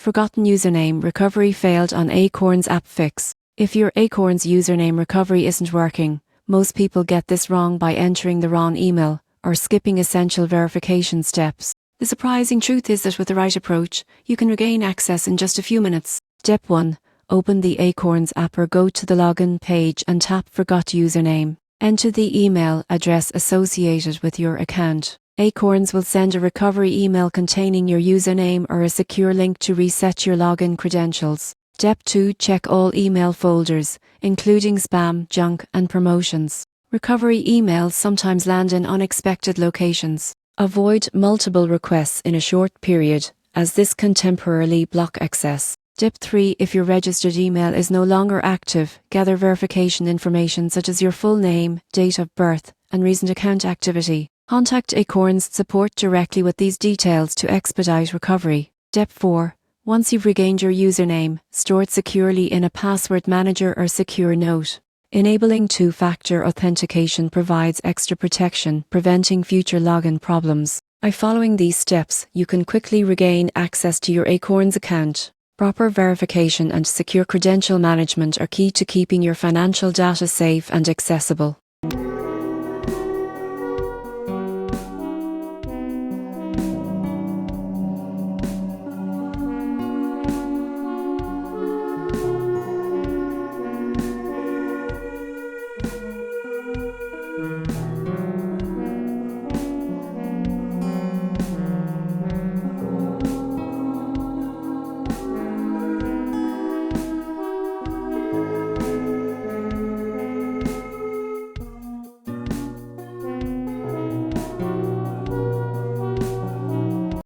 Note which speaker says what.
Speaker 1: Forgotten username recovery failed on Acorns App Fix. If your Acorns username recovery isn't working, most people get this wrong by entering the wrong email or skipping essential verification steps. The surprising truth is that with the right approach, you can regain access in just a few minutes. Step 1. Open the Acorns app or go to the login page and tap Forgot Username. Enter the email address associated with your account. Acorns will send a recovery email containing your username or a secure link to reset your login credentials. Step 2. Check all email folders, including spam, junk, and promotions. Recovery emails sometimes land in unexpected locations. Avoid multiple requests in a short period, as this can temporarily block access. Step 3. If your registered email is no longer active, gather verification information such as your full name, date of birth, and recent account activity. Contact Acorns support directly with these details to expedite recovery. Step 4. Once you've regained your username, store it securely in a password manager or secure note. Enabling two-factor authentication provides extra protection, preventing future login problems. By following these steps, you can quickly regain access to your Acorns account. Proper verification and secure credential management are key to keeping your financial data safe and accessible.